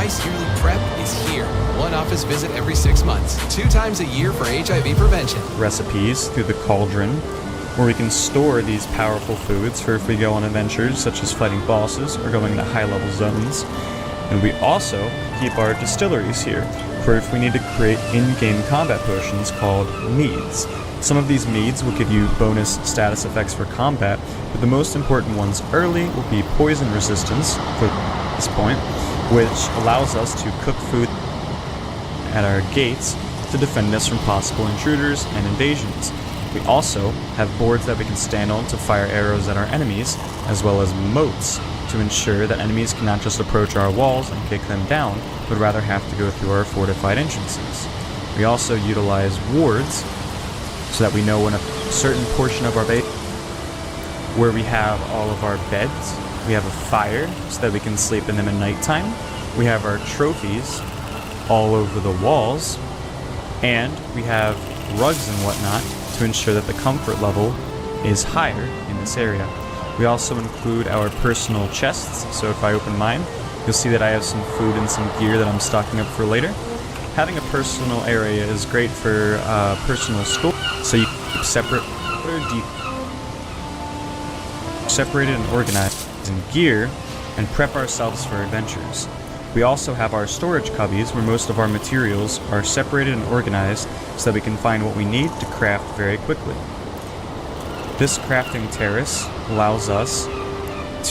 twice yearly prep is here. One office visit every 6 months, 2 times a year for HIV prevention. Recipes through the cauldron, where we can store these powerful foods for if we go on adventures such as fighting bosses or going into high-level zones. And we also keep our distilleries here, for if we need to create in-game combat potions called meads. Some of these meads will give you bonus status effects for combat, but the most important ones early will be poison resistance for this point, which allows us to cook food at our gates to defend us from possible intruders and invasions. We also have boards that we can stand on to fire arrows at our enemies, as well as moats to ensure that enemies cannot just approach our walls and kick them down, but rather have to go through our fortified entrances. We also utilize wards so that we know when a certain portion of our base where we have all of our beds. We have a fire so that we can sleep in them at nighttime. We have our trophies all over the walls, and we have rugs and whatnot to ensure that the comfort level is higher in this area. We also include our personal chests, so if I open mine, you'll see that I have some food and some gear that I'm stocking up for later. Having a personal area is great for personal store, so you keep separated and organized in gear and prep ourselves for adventures. We also have our storage cubbies where most of our materials are separated and organized so that we can find what we need to craft very quickly. This crafting terrace allows us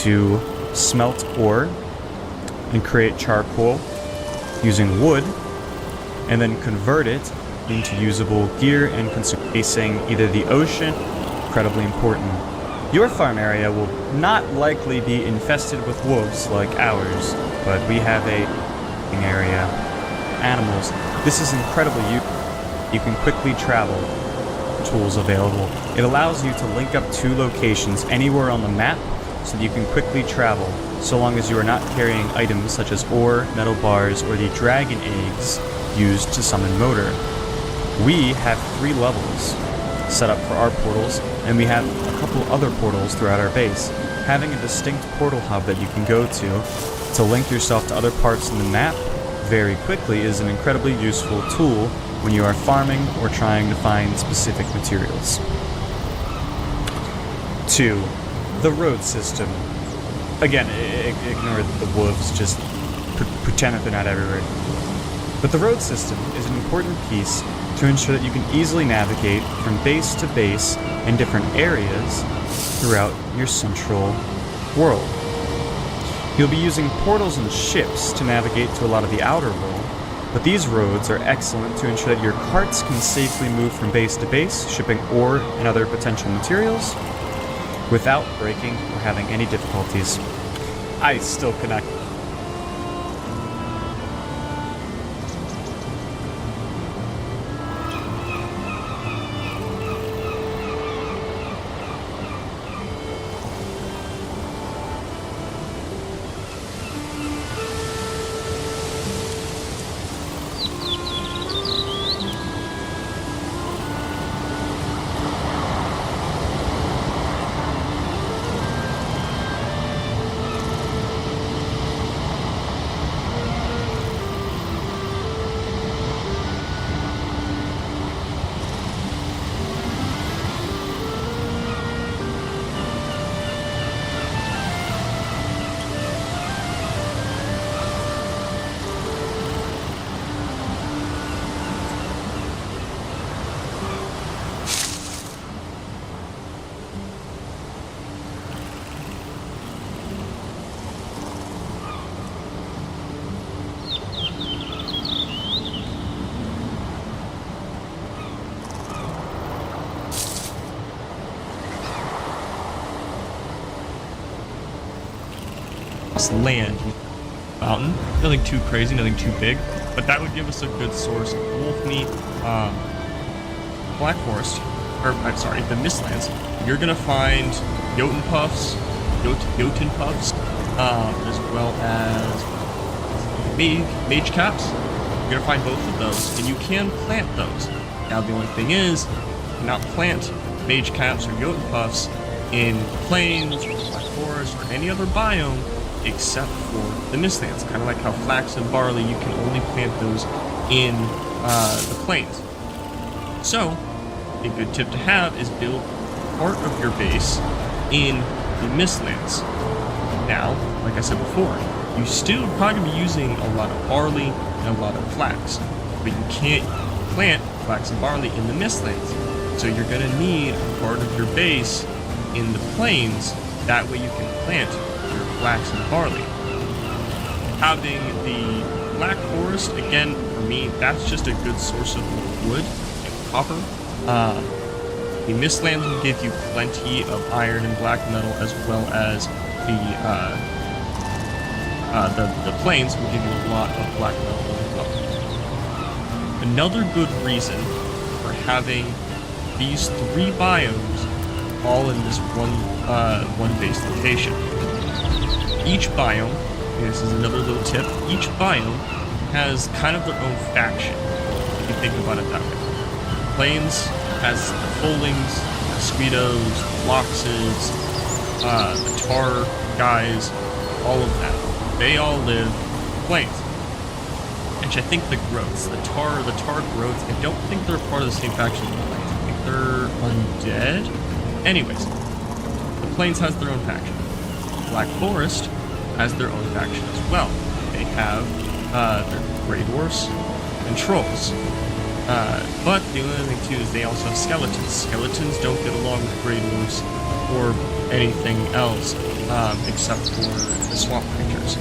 to smelt ore and create charcoal using wood, and then convert it into usable gear and consume, facing either the ocean, incredibly important. Your farm area will not likely be infested with wolves like ours, but we have a area. Animals. This is incredibly useful. You can quickly travel. Tools available. It allows you to link up 2 locations anywhere on the map so that you can quickly travel, so long as you are not carrying items such as ore, metal bars, or the dragon eggs used to summon motor. We have 3 levels set up for our portals, and we have a couple other portals throughout our base. Having a distinct portal hub that you can go to link yourself to other parts in the map very quickly is an incredibly useful tool when you are farming or trying to find specific materials. 2. The road system. Again, ignore the wolves, just pretend that they're not everywhere. But the road system is an important piece to ensure that you can easily navigate from base to base in different areas throughout your central world. You'll be using portals and ships to navigate to a lot of the outer world, but these roads are excellent to ensure that your carts can safely move from base to base, shipping ore and other potential materials without breaking or having any difficulties. I still connect. Land mountain, nothing too crazy, nothing too big, but that would give us a good source of wolf meat. Black Forest, or I'm sorry, the Mistlands, you're gonna find Jotun puffs, as well as mage caps. You're gonna find both of those, and you can plant those. Now the only thing is, you cannot plant mage caps or Jotun puffs in plains or Black Forest or any other biome except for the mistlands. Kind of like how flax and barley, you can only plant those in the plains. So, a good tip to have is build part of your base in the mistlands. Now, like I said before, you still probably be using a lot of barley and a lot of flax, but you can't plant flax and barley in the mistlands. So you're going to need part of your base in the plains. That way you can plant your flax and barley. Having the black forest, again, for me, that's just a good source of wood and copper. The mistlands will give you plenty of iron and black metal, as well as the plains will give you a lot of black metal as well. Another good reason for having these 3 biomes all in this one base location. Each biome, and this is another little tip, each biome has kind of their own faction, if you think about it that way. Plains has the Folings, the Squeedos, the Loxes, the Tar guys, all of that. They all live in the plains. And I think the growths, the tar growths, I don't think they're part of the same faction as the plains. I think they're undead. Anyways, the plains has their own faction. Black Forest has their own faction as well. They have their Grey Dwarfs and Trolls. But the only thing too is they also have skeletons. Skeletons don't get along with Grey Dwarfs or anything else except for the swamp creatures.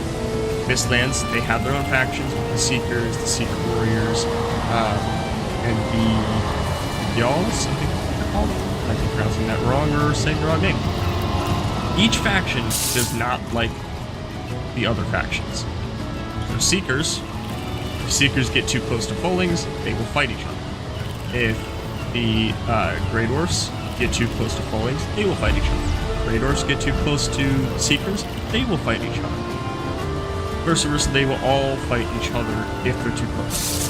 Mistlands, they have their own factions with the Seekers, the Secret Warriors, and the Yalls, I think they're called. I might be pronouncing that wrong or saying the wrong name. Each faction does not like the other factions. So Seekers, if Seekers get too close to Folings, they will fight each other. If the Grey Dwarfs get too close to Folings, they will fight each other. Grey Dwarfs get too close to Seekers, they will fight each other. Versa versa, they will all fight each other if they're too close.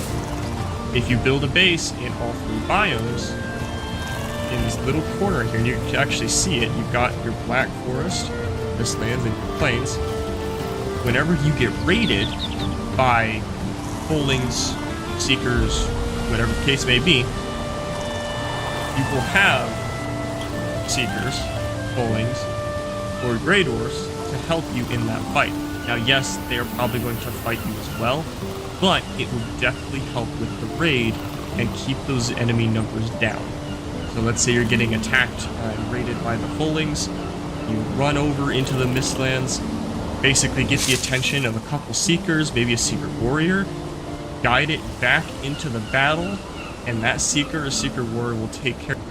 If you build a base in all 3 biomes, in this little corner here, and you can actually see it, you've got your Black Forest, Mistlands, and your Plains. Whenever you get raided by Folings, Seekers, whatever the case may be, you will have Seekers, Folings, or Grey Dwarfs to help you in that fight. Now, yes, they are probably going to fight you as well, but it will definitely help with the raid and keep those enemy numbers down. So let's say you're getting attacked and raided by the Folings, you run over into the Mistlands, basically get the attention of a couple Seekers, maybe a Secret Warrior, guide it back into the battle, and that Seeker or Secret Warrior will take care of it.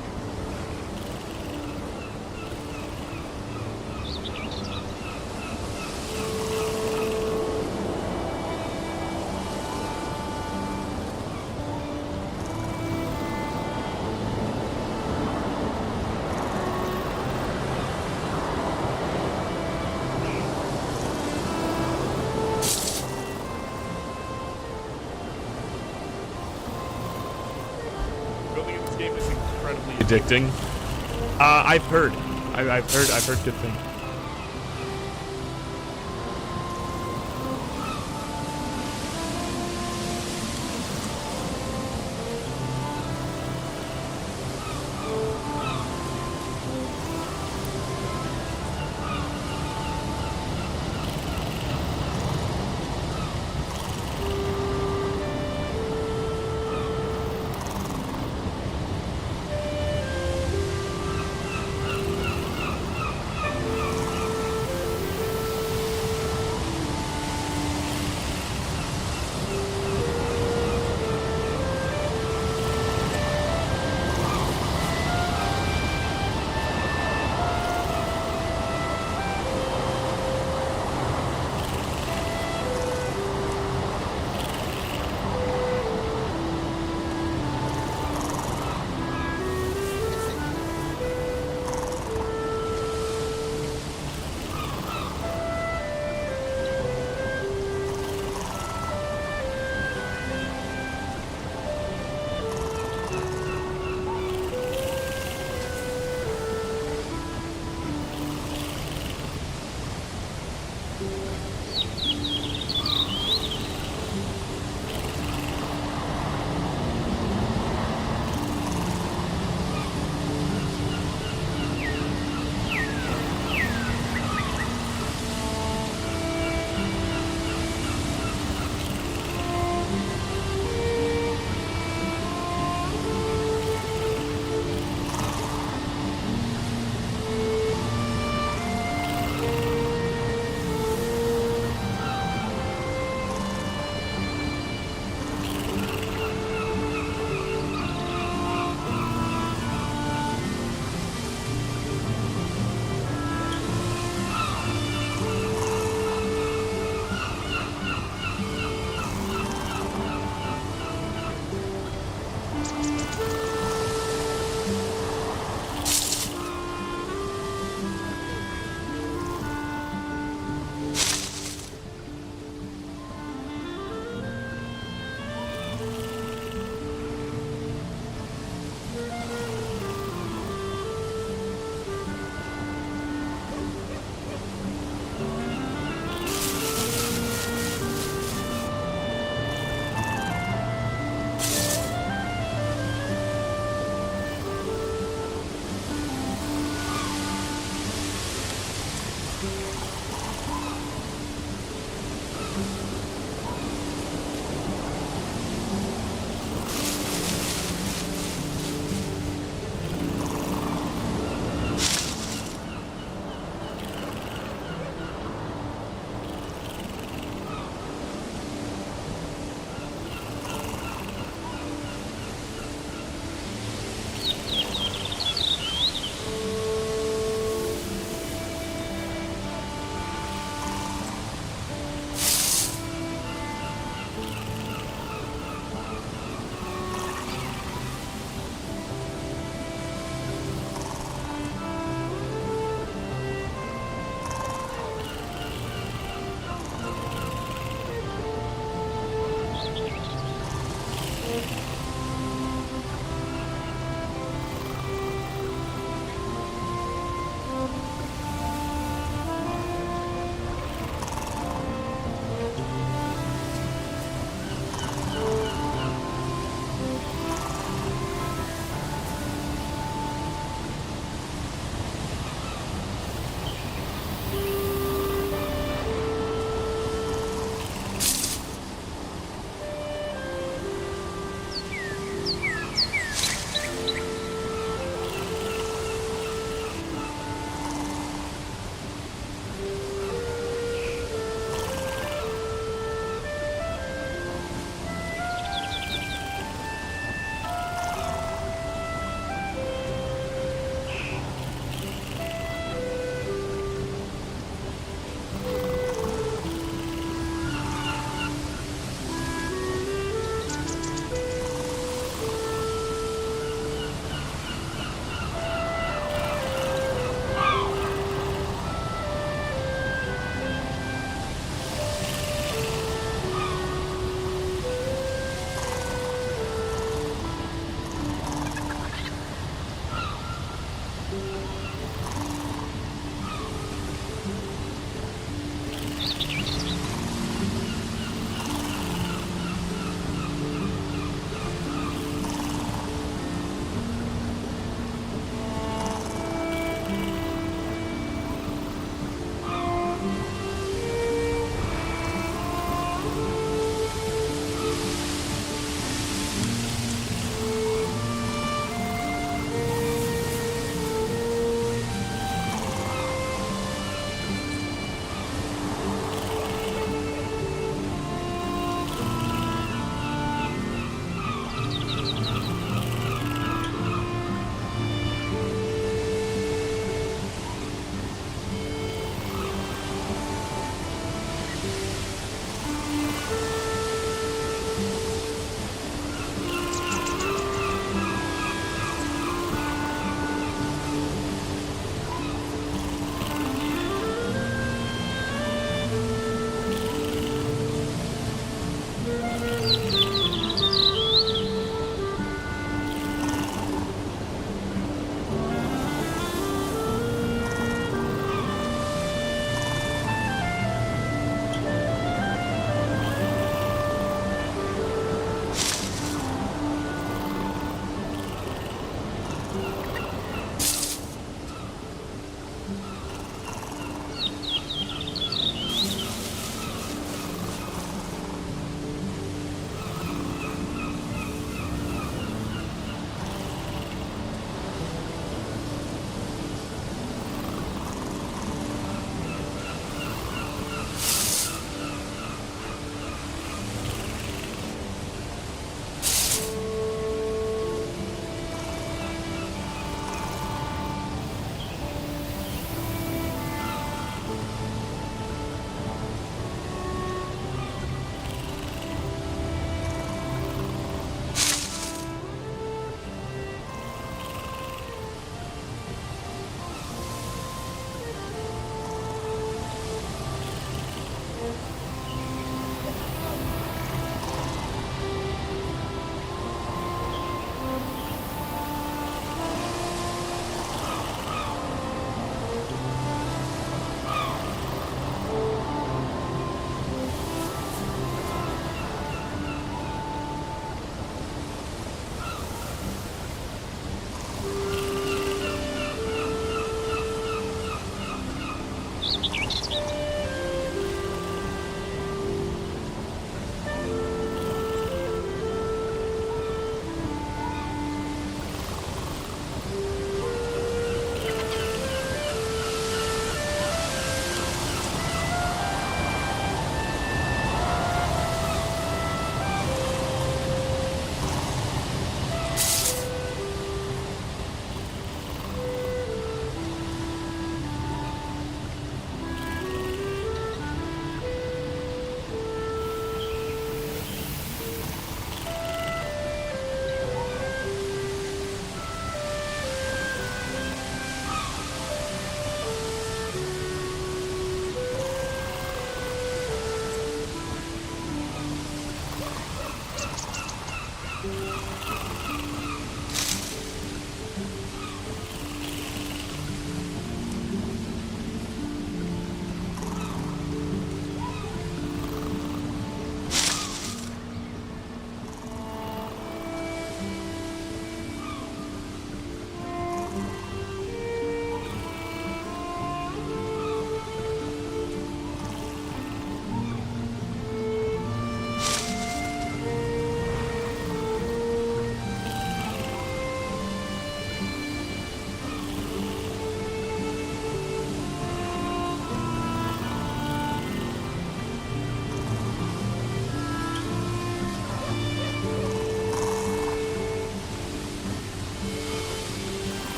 Building in this game is incredibly addicting. I've heard good things.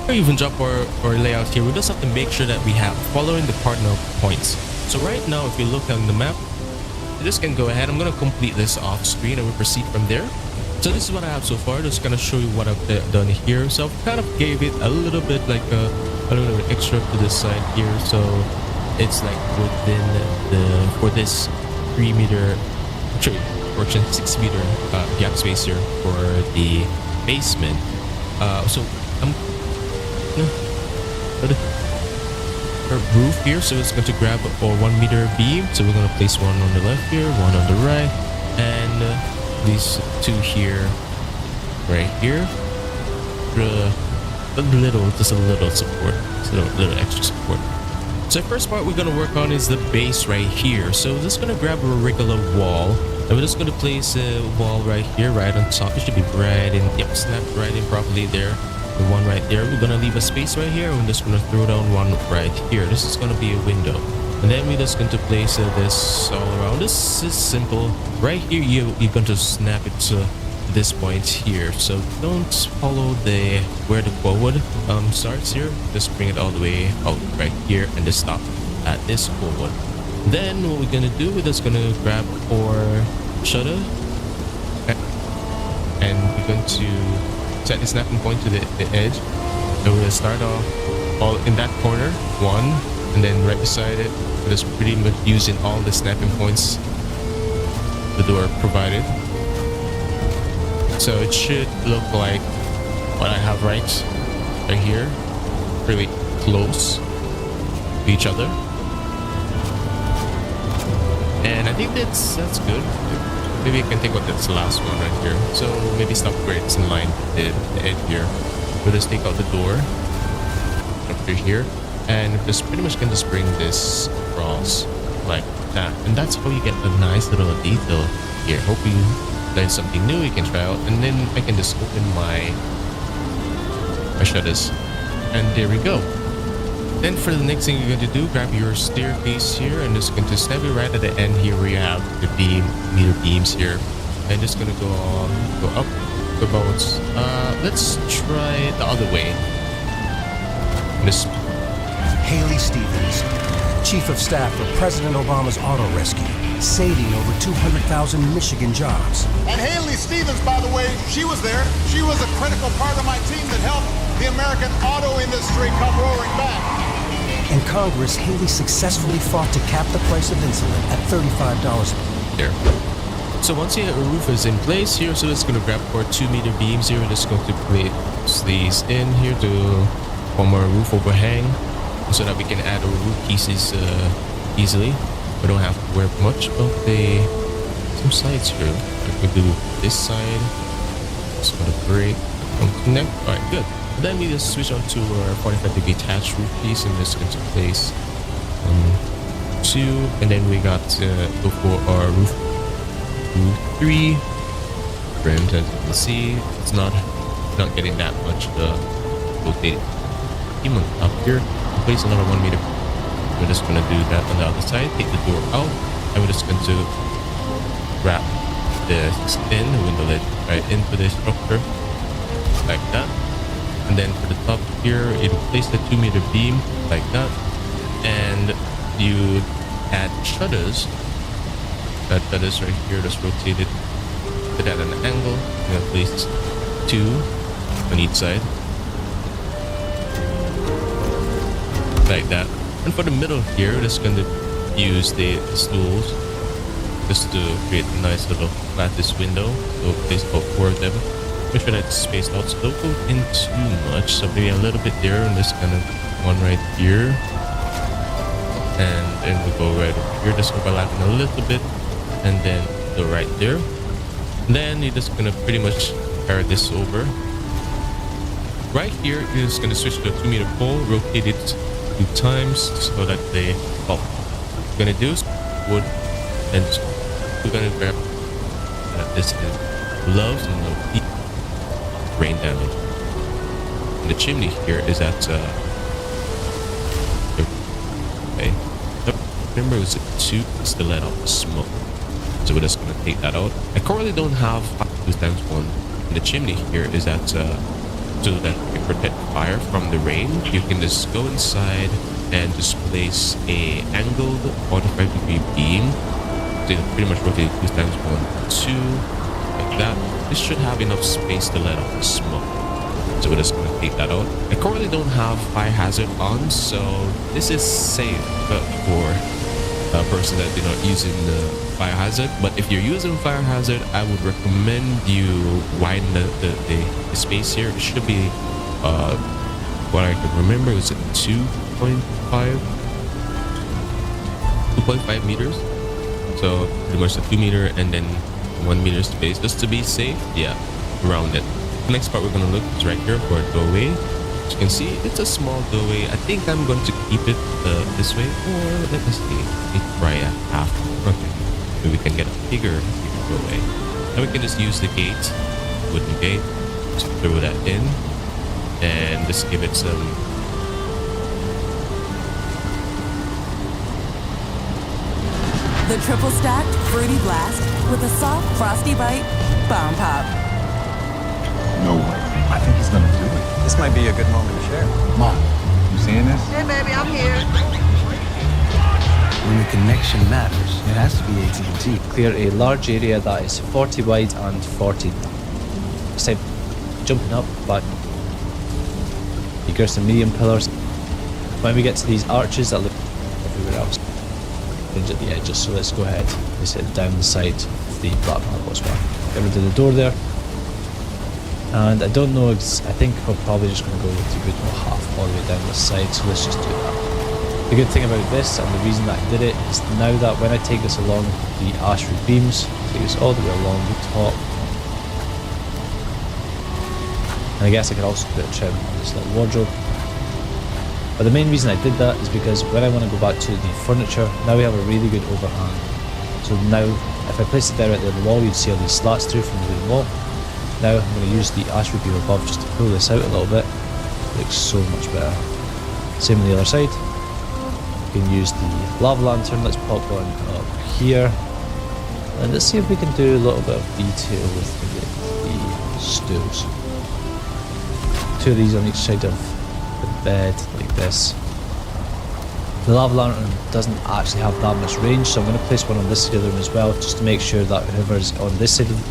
or even drop our layout here, we just have to make sure that we have following the cardinal points. So right now, if you look on the map, you just can go ahead. I'm going to complete this off screen and we'll proceed from there. So this is what I have so far. Just going to show you what I've done here. So I've kind of gave it a little bit like a little bit extra to this side here. So it's like within the, for this 3 meter, portion 6 meter gap space here for the basement. So I'm our roof here, so it's going to grab a 1 meter beam. So we're going to place one on the left here, one on the right, and these two here, right here. Just a little support, just a little extra support. So the first part we're going to work on is the base right here. So we're just going to grab a regular wall, and we're just going to place a wall right here, right on top. It should be right in, yep, snap right in properly there. The one right there. We're going to leave a space right here. We're just going to throw down one right here. This is going to be a window. And then we're just going to place this all around. This is simple. Right here, you're going to snap it to this point here. So don't follow the where the forward starts here. Just bring it all the way out right here and just stop at this forward. Then what we're going to do, we're just going to grab our shutter. And we're going to set the snapping point to the edge, and we'll start off all in that corner, one, and then right beside it, we're just pretty much using all the snapping points the door provided. So it should look like what I have right here, really close to each other, and I think that's good. Maybe you can take out this last one right here. So maybe stop where it's in line with the edge here. We'll just take out the door up here, and just pretty much can just bring this across like that. And that's how you get a nice little detail here. Hope you learned something new you can try out. And then I can just open my shutters, and there we go. Then for the next thing you're going to do, grab your staircase here and just going to snap it right at the end here where you have the meter beams here. And just going to go up, go about. Let's try the other way. Miss Haley Stevens, Chief of Staff for President Obama's auto rescue, saving over 200,000 Michigan jobs. And Haley Stevens, by the way, she was there. She was a critical part of my team that helped the American auto industry come roaring back. In Congress, Haley successfully fought to cap the price of insulin at $35. There. So once your roof is in place here, so it's going to grab our 2 meter beams here. We're just going to place these in here to form a roof overhang so that we can add our roof pieces easily. We don't have to work much of some sides here. Like we do this side. Just going to break, connect. Alright, good. Then we just switch on to our 45-degree attached roof piece and just into place 2, and then we got go for our roof 3 rims. As you can see, it's not getting that much rotated. Beam on top here, place another 1 meter. We're just gonna do that on the other side. Take the door out, and we're just going to wrap this in the window lid right into the structure like that. And then for the top here, it will place the 2 meter beam like that, and you add shutters. That shutters right here, just rotate it, put that at an angle. You're gonna place 2 on each side like that. And for the middle here, just gonna use the stools just to create a nice little lattice window. So place about 4 of them. Make sure that's spaced out, so don't go in too much. So maybe a little bit there, and this kind of one right here, and then we go right over here, just overlapping a little bit, and then go right there. And then you're just gonna pretty much carry this over. Right here, you're just gonna switch to a 2 meter pole, rotate it 2 times so that they, well, what we're gonna do is wood, and we're gonna grab this gloves and no rain damage. And the chimney here is at okay. Remember, it was a tube to let out the smoke. So we're just gonna take that out. I currently don't have 2 times 1. And the chimney here is at so that you can protect fire from the rain, you can just go inside and just place a angled 45-degree beam. So you pretty much rotate 2 times 1, 2, like that. This should have enough space to let out the smoke. So we're just gonna take that out. I currently don't have fire hazard on, so this is safe for a person that they're not using the fire hazard. But if you're using fire hazard, I would recommend you widen the space here. It should be what I can remember was 2.5 meters. So pretty much a 2 meter and then 1 meter space just to be safe. Yeah, around it. The next part we're gonna look is right here for a doorway. As you can see, it's a small doorway. I think I'm going to keep it this way, or let me see, it's right at half. Okay, maybe we can get a bigger doorway. Now we can just use the gate, wooden gate, just throw that in, and just give it some. The triple stacked fruity blast with a soft frosty bite, bomb pop. No way. I think he's gonna do it. This might be a good moment to share. Mom, you seeing this? Hey, baby, I'm here. When the connection matters, it has to be AT&T. Clear a large area that is 40 wide and 40. Instead of jumping up, but you get some medium pillars. When we get to these arches that look everywhere else, hinge at the edges. So let's go ahead. Place it down the side of the black marble as well. Get rid of the door there. And I don't know, I think we're probably just going to go with the original half all the way down the side, so let's just do that. The good thing about this, and the reason that I did it, is now that when I take this along the ashray beams, take this all the way along the top, and I guess I could also put a trim on this little wardrobe. But the main reason I did that is because when I want to go back to the furniture, now we have a really good overhang. So now, if I place it directly on the wall, you'd see all these slats through from the wooden wall. Now I'm going to use the ashray beam above just to pull this out a little bit. It looks so much better. Same on the other side. You can use the lava lantern. Let's pop one up here. And let's see if we can do a little bit of detail with the stools. 2 of these on each side of the bed, like this. The lava lantern doesn't actually have that much range, so I'm going to place one on this side of the room as well, just to make sure that whoever's on this side of the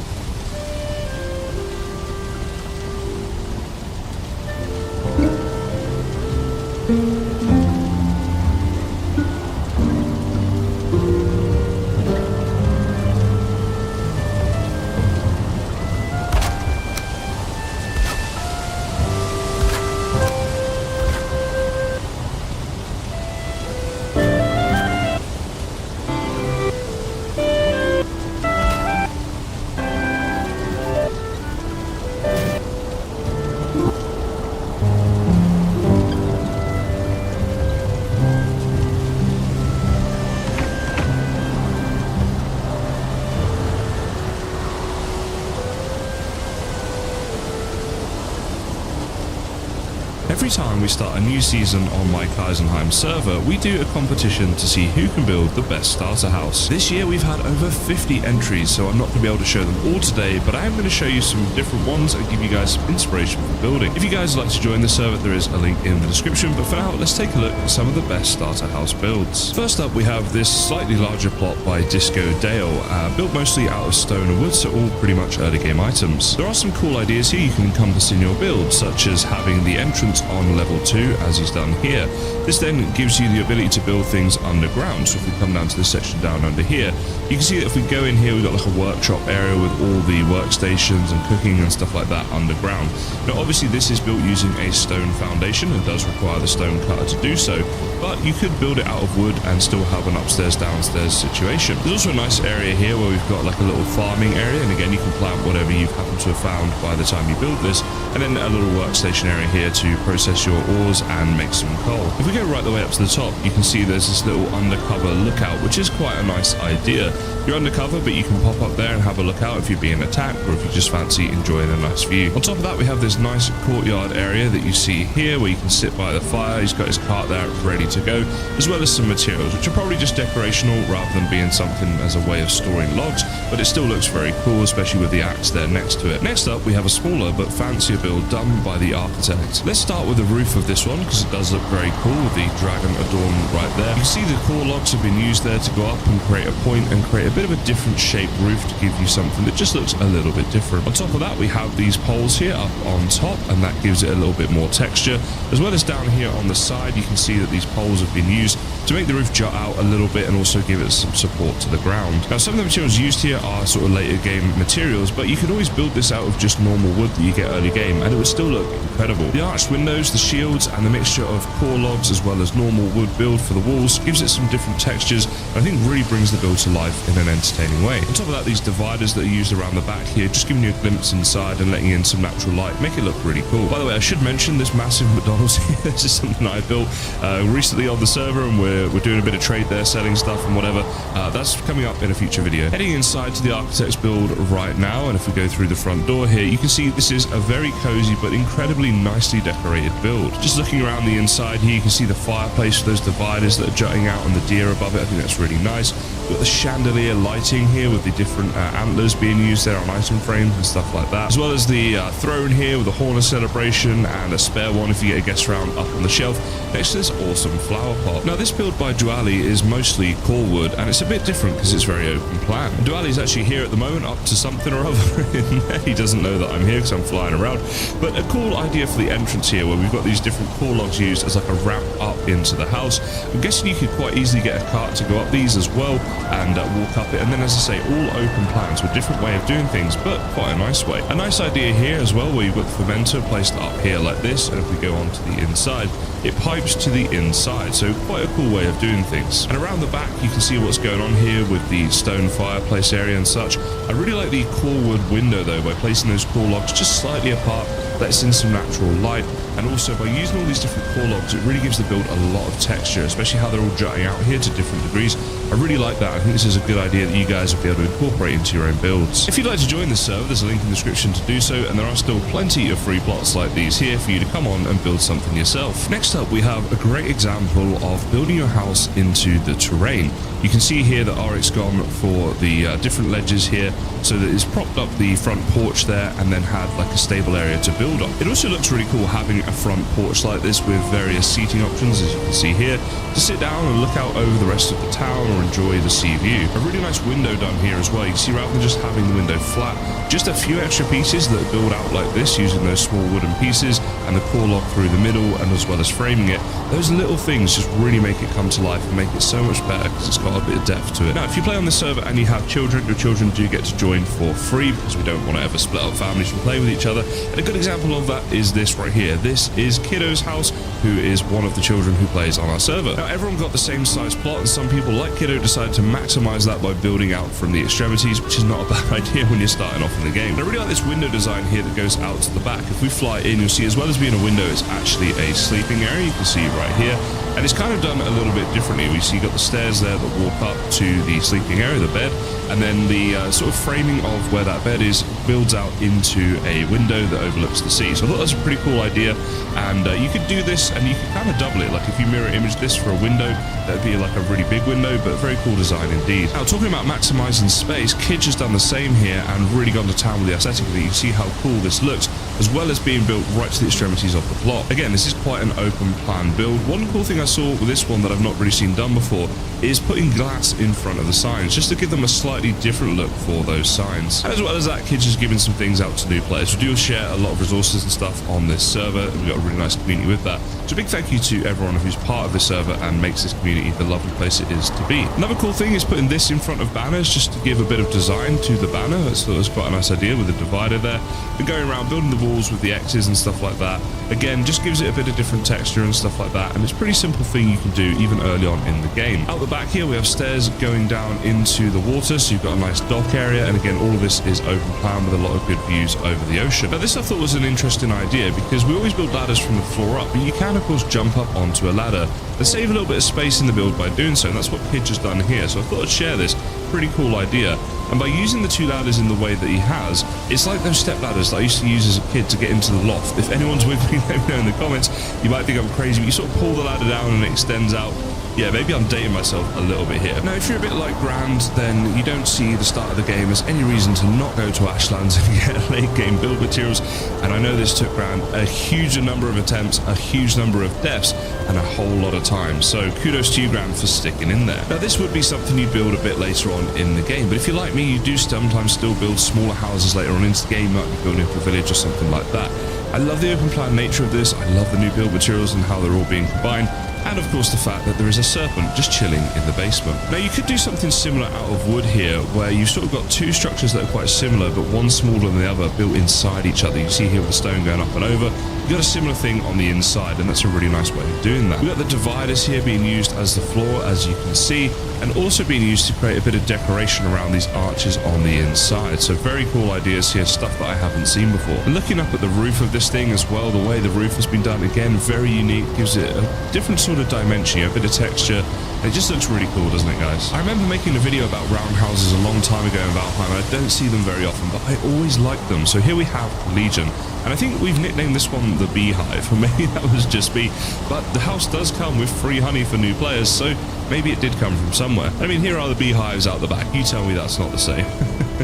Every time we start a new season on my Kaisenheim server, we do a competition to see who can build the best starter house. This year we've had over 50 entries, so I'm not going to be able to show them all today, but I am going to show you some different ones and give you guys some inspiration for building. If you guys would like to join the server, there is a link in the description, but for now, let's take a look at some of the best starter house builds. First up, we have this slightly larger plot by Disco Dale, built mostly out of stone and wood, so all pretty much early game items. There are some cool ideas here you can encompass in your build, such as having the entrance on level 2, as he's done here. This then gives you the ability to build things underground. So if we come down to this section down under here, you can see that if we go in here, we've got like a workshop area with all the workstations and cooking and stuff like that underground. Now obviously this is built using a stone foundation and does require the stone cutter to do so, but you could build it out of wood and still have an upstairs downstairs situation. There's also a nice area here where we've got like a little farming area, and again you can plant whatever you've happened to have found by the time you build this, and then a little workstation area here to process your ores and make some coal. If we go right the way up to the top, you can see there's this little undercover lookout, which is quite a nice idea. You're undercover, but you can pop up there and have a look out if you're being attacked or if you just fancy enjoying a nice view. On top of that, we have this nice courtyard area that you see here where you can sit by the fire. He's got his cart there ready to go, as well as some materials, which are probably just decorational rather than being something as a way of storing logs, but it still looks very cool, especially with the axe there next to it. Next up, we have a smaller but fancier build done by the architect. Let's start with the roof of this one because it does look very cool with the dragon adorned right there. You can see the core logs have been used there to go up and create a point and create a bit of a different shaped roof to give you something that just looks a little bit different. On top of that, we have these poles here up on top, and that gives it a little bit more texture, as well as down here on the side. You can see that these poles have been used to make the roof jut out a little bit and also give it some support to the ground. Now, some of the materials used here are sort of later game materials, but you could always build this out of just normal wood that you get early game, and it would still look incredible. The arched windows, the shields, and the mixture of core logs as well as normal wood build for the walls gives it some different textures, and I think really brings the build to life in an entertaining way. On top of that, these dividers that are used around the back here, just giving you a glimpse inside and letting in some natural light, make it look really cool. By the way, I should mention this massive McDonald's here. This is something I built recently on the server, and we're doing a bit of trade there, selling stuff and whatever. That's coming up in a future video. Heading inside to the architect's build right now, and if we go through the front door here, you can see this is a very cozy but incredibly nicely decorated build. Just looking around the inside here, you can see the fireplace with those dividers that are jutting out and the deer above it. I think that's really nice. We've got the chandelier lighting here with the different antlers being used there on item frames and stuff like that, as well as the throne here with the horn of celebration and a spare one if you get a guest round up on the shelf next to this awesome flower pot. Now, this build by Duali is mostly core wood, and it's a bit different because it's very open plan. Duali is actually here at the moment up to something or other. He doesn't know that I'm here because I'm flying around, but a cool idea for the entrance here where we've got these different core logs used as like a ramp up into the house. I'm guessing you could quite easily get a cart to go up these as well and walk up it, and then, as I say, all open plans with a different way of doing things, but quite a nice way. A nice idea here as well where you've got the fermenter placed up here like this, and if we go on to the inside, it pipes to the inside, so quite a cool way of doing things. And around the back you can see what's going on here with the stone fireplace area and such. I really like the core wood window though, by placing those core logs just slightly apart, lets in some natural light, and also by using all these different core logs, it really gives the build a lot of texture, especially how they're all jutting out here to different degrees. I really like that. I think this is a good idea that you guys will be able to incorporate into your own builds. If you'd like to join the server, there's a link in the description to do so, and there are still plenty of free plots like these here for you to come on and build something yourself. Next up, we have a great example of building your house into the terrain. You can see here that Arik's gone for the different ledges here, so that it's propped up the front porch there and then had like a stable area to build on. It also looks really cool having a front porch like this with various seating options, as you can see here, to sit down and look out over the rest of the town or enjoy the sea view. A really nice window done here as well. You can see rather than just having the window flat, just a few extra pieces that build out like this using those small wooden pieces and the core log through the middle, and as well as framing it. Those little things just really make it come to life and make it so much better because it's got a bit of depth to it. Now, if you play on this server and you have children, your children do get to join for free because we don't want to ever split up families from playing with each other. And a good example of that is this right here. This is Kiddo's house, who is one of the children who plays on our server. Now, everyone got the same size plot, and some people like Kiddo decided to maximize that by building out from the extremities, which is not a bad idea when you're starting off in the game. And I really like this window design here that goes out to the back. If we fly in, you'll see as well as being a window, it's actually a sleeping area. You can see right here. And it's kind of done a little bit differently. We see you've got the stairs there that walk up to the sleeping area, the bed, and then the sort of framing of where that bed is builds out into a window that overlooks the sea. So I thought that's a pretty cool idea, and you could do this and you could kind of double it. Like if you mirror image this for a window, that'd be like a really big window, but very cool design indeed. Now, talking about maximizing space, Kidge has done the same here and really gone to town with the aesthetic of it. You see how cool this looks, as well as being built right to the extremities of the plot. Again, this is quite an open plan build. One cool thing I saw with this one that I've not really seen done before is putting glass in front of the signs, just to give them a slightly different look for those signs. And as well as that, Kidge has given some things out to new players. We do share a lot of resources and stuff on this server, and we've got a really nice community with that. So a big thank you to everyone who's part of this server and makes this community the lovely place it is to be. Another cool thing is putting this in front of banners, just to give a bit of design to the banner. That's quite a nice idea with the divider there. And going around building the walls with the X's and stuff like that, again, just gives it a bit of different texture and stuff like that. And it's pretty simple simple thing you can do even early on in the game. Out the back here, we have stairs going down into the water, so you've got a nice dock area, and again, all of this is open plan with a lot of good views over the ocean. Now, this I thought was an interesting idea because we always build ladders from the floor up, but you can, of course, jump up onto a ladder and save a little bit of space in the build by doing so, and that's what Pidge has done here. So I thought I'd share this pretty cool idea. And by using the two ladders in the way that he has, it's like those step ladders that I used to use as a kid to get into the loft. If anyone's with me, let me know in the comments. You might think I'm crazy, but you sort of pull the ladder down and it extends out. Yeah, maybe I'm dating myself a little bit here. Now, if you're a bit like Grand, then you don't see the start of the game as any reason to not go to Ashlands and get late game build materials. And I know this took Grand a huge number of attempts, a huge number of deaths, and a whole lot of time. So kudos to you, Grand, for sticking in there. Now, this would be something you build a bit later on in the game, but if you're like me, you do sometimes still build smaller houses later on into the game. You might be building up a village or something like that. I love the open plan nature of this. I love the new build materials and how they're all being combined. And of course the fact that there is a serpent just chilling in the basement. Now you could do something similar out of wood here, where you've sort of got two structures that are quite similar, but one smaller than the other, built inside each other. You see here with the stone going up and over. You've got a similar thing on the inside, and that's a really nice way of doing that. We've got the dividers here being used as the floor, as you can see, and also being used to create a bit of decoration around these arches on the inside. So very cool ideas here, stuff that I haven't seen before. And looking up at the roof of this thing as well, the way the roof has been done, again, very unique, gives it a different sort of dimension, a bit of texture. It just looks really cool, doesn't it, guys? I remember making a video about roundhouses a long time ago in Valheim, and I don't see them very often, but I always like them. So here we have Legion, and I think we've nicknamed this one the Beehive, or maybe that was just me, but the house does come with free honey for new players, so maybe it did come from somewhere. I mean, here are the beehives out the back. You tell me that's not the same.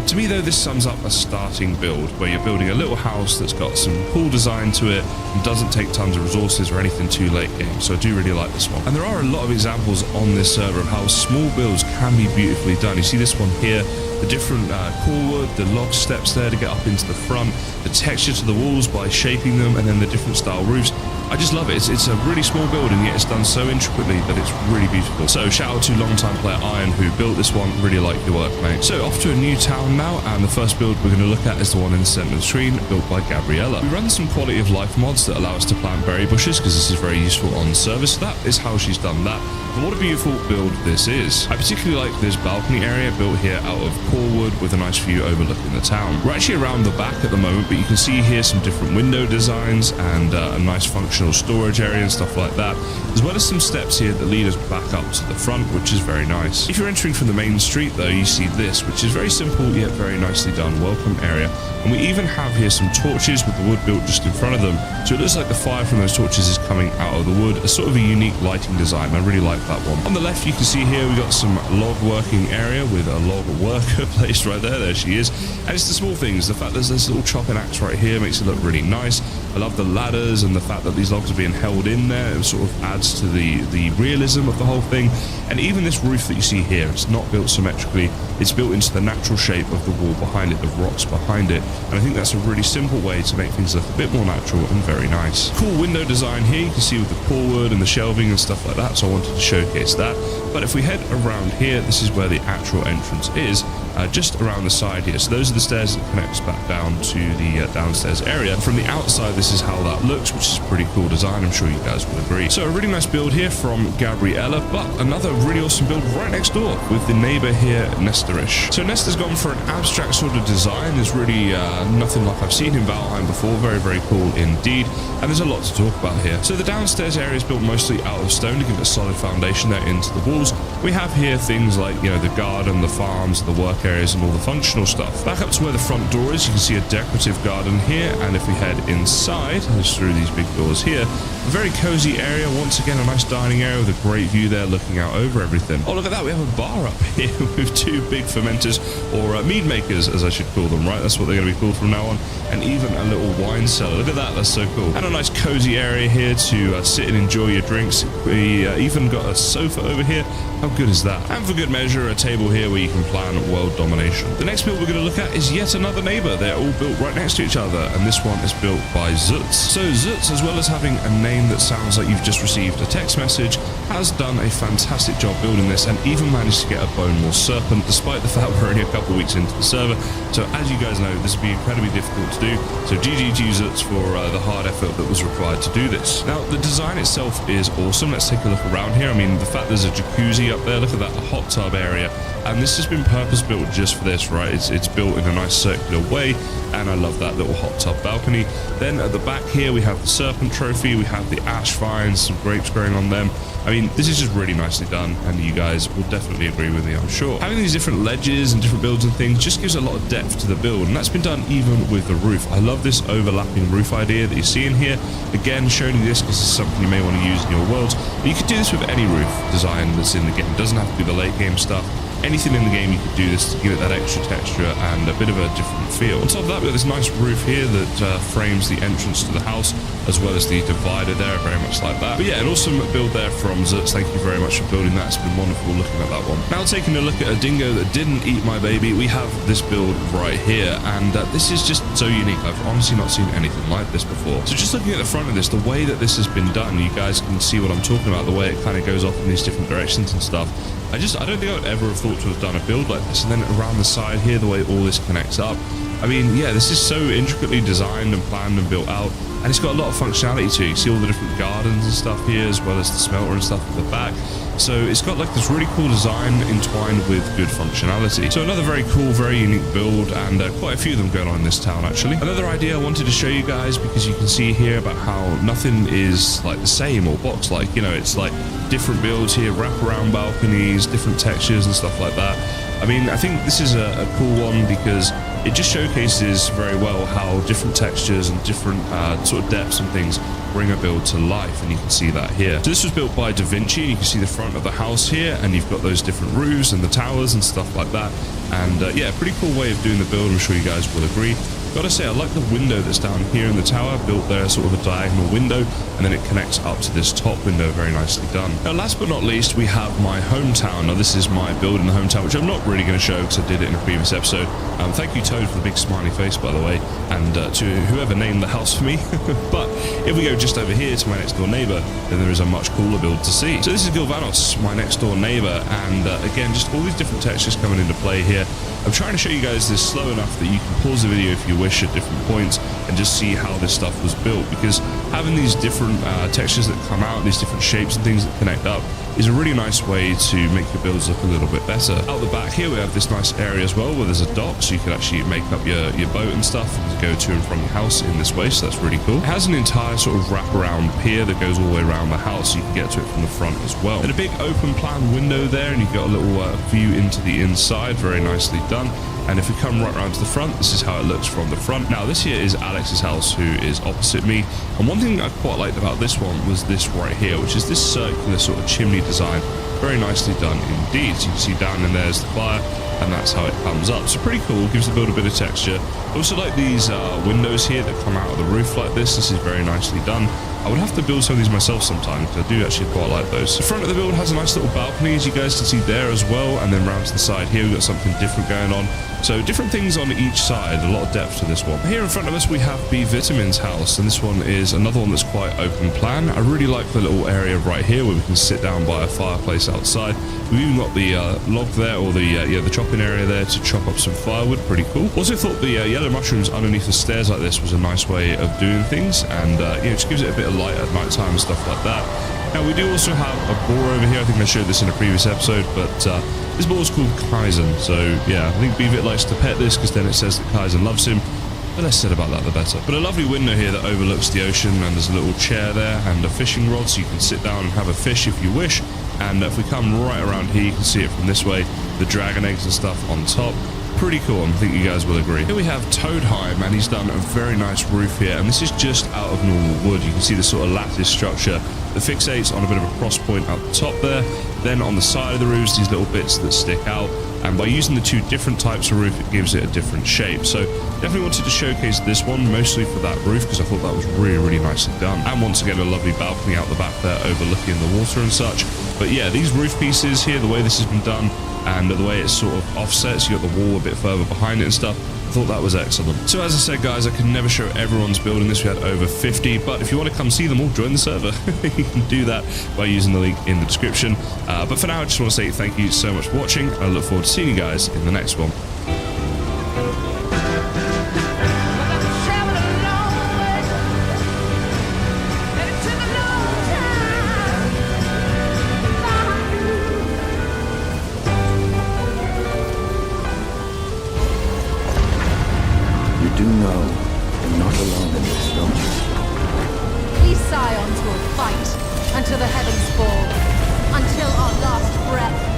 To me, though, this sums up a starting build, where you're building a little house that's got some cool design to it and doesn't take tons of resources or anything too late game, so I do really like this one. And there are a lot of examples on this server of how small builds can be beautifully done. You see this one here, the different core wood, the log steps there to get up into the front, the texture to the walls by shaping them, and then the different style roofs. I just love it. It's a really small build, and yet it's done so intricately that it's really beautiful. So shout out to longtime player Iron, who built this one. Really like your work, mate. So off to a new town now, and the first build we're going to look at is the one in the center of the screen, built by Gabriella. We run some quality of life mods that allow us to plant berry bushes, because this is very useful on server, so that is how she's done that. But what a beautiful build this is. I particularly like this balcony area built here out of core wood with a nice view overlooking the town. We're actually around the back at the moment, but you can see here some different window designs and a nice functional storage area and stuff like that, as well as some steps here that lead us back up to the front, which is very nice. If you're entering from the main street though, you see this, which is very simple yet very nicely done welcome area. And we even have here some torches with the wood built just in front of them, so it looks like the fire from those torches is coming out of the wood. A sort of a unique lighting design. I really like that one. On the left you can see here we got some log working area with a log worker placed right there. There she is. And it's the small things. The fact there's this little chopping axe right here makes it look really nice. I love the ladders and the fact that these logs are being held in there. It sort of adds to the realism of the whole thing. And even this roof that you see here, it's not built symmetrically. It's built into the natural shape of the wall behind it, the rocks behind it. And I think that's a really simple way to make things look a bit more natural and very nice. Cool window design here, you can see with the core wood and the shelving and stuff like that, so I wanted to showcase that. But if we head around here, this is where the actual entrance is, just around the side here. So those are the stairs that connect us back down to the downstairs area. From the outside, this is how that looks, which is a pretty cool design. I'm sure you guys will agree. So a really nice build here from Gabriella, but another really awesome build right next door with the neighbor here, Nestorish. So Nestor's gone for an abstract sort of design. There's really nothing like I've seen in Valheim before. Very, very cool indeed. And there's a lot to talk about here. So the downstairs area is built mostly out of stone to give it a solid foundation there into the walls. We have here things like, you know, the garden, the farms, the work areas, and all the functional stuff. Back up to where the front door is, you can see a decorative garden here. And if we head inside, just through these big doors here, a very cozy area. Once again, a nice dining area with a great view there looking out over everything. Oh, look at that. We have a bar up here with two big fermenters, or mead makers, as I should call them, right? That's what they're going to be called from now on. And even a little wine cellar. Look at that. That's so cool. And a nice cozy area here to sit and enjoy your drinks. We even got a sofa over here. How good is that? And for good measure, a table here where you can plan world domination. The next build we're going to look at is yet another neighbor. They're all built right next to each other, and this one is built by Zutz. So Zutz, as well as having a name that sounds like you've just received a text message, has done a fantastic job building this and even managed to get a Bone Maw Serpent, despite the fact we're only a couple weeks into the server. So as you guys know, this would be incredibly difficult to do. So GG to Zutz for the hard effort that was required to do this. Now, the design itself is awesome. Let's take a look around here. I mean, the fact there's a jacuzzi up there, look at that hot tub area. And this has been purpose built just for this, right? It's built in a nice circular way, and I love that little hot tub balcony. Then at the back here, we have the serpent trophy, we have the ash vines, some grapes growing on them. I mean, this is just really nicely done, and you guys will definitely agree with me, I'm sure. Having these different ledges and different builds and things just gives a lot of depth to the build, and that's been done even with the roof. I love this overlapping roof idea that you see in here. Again, showing you this because it's something you may want to use in your worlds. But you could do this with any roof design that's in the game. It doesn't have to be the late game stuff. Anything in the game you could do this to give it that extra texture and a bit of a different feel. On top of that, we've got this nice roof here that frames the entrance to the house, as well as the divider there, very much like that. But yeah, an awesome build there from Zutz. Thank you very much for building that. It's been wonderful looking at that one. Now, taking a look at a dingo that didn't eat my baby, we have this build right here, and this is just so unique. I've honestly not seen anything like this before. So just looking at the front of this, the way that this has been done, you guys can see what I'm talking about, the way it kind of goes off in these different directions and stuff. I don't think I would ever have thought to have done a build like this. And then around the side here, the way all this connects up. I mean, yeah, this is so intricately designed and planned and built out. And it's got a lot of functionality too. You see all the different gardens and stuff here, as well as the smelter and stuff at the back. So it's got like this really cool design entwined with good functionality. So another very cool, very unique build, and quite a few of them going on in this town actually. Another idea I wanted to show you guys, because you can see here about how nothing is like the same or box-like. You know, it's like different builds here, wraparound balconies, different textures and stuff like that. I mean, I think this is a cool one because it just showcases very well how different textures and different sort of depths and things bring a build to life, and you can see that here. So this was built by Da Vinci, and you can see the front of the house here, and you've got those different roofs and the towers and stuff like that. And yeah, pretty cool way of doing the build. I'm sure you guys will agree. Gotta say, I like the window that's down here in the tower, built there, sort of a diagonal window, and then it connects up to this top window, very nicely done. Now, last but not least, we have my hometown. Now, this is my build in the hometown, which I'm not really going to show because I did it in a previous episode. Thank you, Toad, for the big smiley face, by the way, and to whoever named the house for me. But if we go just over here to my next door neighbor, then there is a much cooler build to see. So this is Gilvanos, my next door neighbor, and again, just all these different textures coming into play here. I'm trying to show you guys this slow enough that you can pause the video if you wish at different points and just see how this stuff was built, because having these different textures that come out, these different shapes and things that connect up, is a really nice way to make your builds look a little bit better. Out the back here, we have this nice area as well where there's a dock, so you can actually make up your boat and stuff and go to and from your house in this way, so that's really cool. It has an entire sort of wraparound pier that goes all the way around the house, so you can get to it from the front as well. And a big open plan window there, and you've got a little view into the inside, very nicely done. And if we come right around to the front, this is how it looks from the front. Now, this here is Alex's house, who is opposite me. And one thing I quite liked about this one was this right here, which is this circular sort of chimney design. Very nicely done indeed. So you can see down in there's the fire, and that's how it comes up. So pretty cool, gives the build a bit of texture. I also like these windows here that come out of the roof like this. This is very nicely done. I would have to build some of these myself sometime, because I do actually quite like those. The front of the build has a nice little balcony, as you guys can see there as well, and then round to the side here, we've got something different going on. So different things on each side, a lot of depth to this one. Here in front of us, we have B Vitamin's house, and this one is another one that's quite open plan. I really like the little area right here where we can sit down by a fireplace outside. We've even got the log there, or the chopping area there to chop up some firewood. Pretty cool. Also thought the yellow mushrooms underneath the stairs like this was a nice way of doing things, and it just gives it a bit of light at night time and stuff like that. Now, we do also have a boar over here. I think I showed this in a previous episode, but this boar is called Kaizen. So yeah, I think Beavit likes to pet this because then it says that Kaizen loves him. The less said about that, the better. But a lovely window here that overlooks the ocean, and there's a little chair there and a fishing rod, so you can sit down and have a fish if you wish. And if we come right around here, you can see it from this way, the dragon eggs and stuff on top. Pretty cool, I think you guys will agree. Here we have Toadheim, and he's done a very nice roof here, and this is just out of normal wood. You can see the sort of lattice structure that fixates on a bit of a cross point at the top there. Then on the side of the roofs, these little bits that stick out, and by using the two different types of roof, it gives it a different shape. So definitely wanted to showcase this one, mostly for that roof, because I thought that was really, really nicely done. And once again, a lovely balcony out the back there overlooking the water and such. But yeah, these roof pieces here, the way this has been done, and the way it's sort of offsets, you got the wall a bit further behind it and stuff, I thought that was excellent. So as I said, guys, I can never show everyone's building this. We had over 50, but if you want to come see them all, join the server. You can do that by using the link in the description. But for now, I just want to say thank you so much for watching. I look forward to seeing you guys in the next one. You do know you're not alone in this, don't you? We sigh on to a fight until the heavens fall, until our last breath.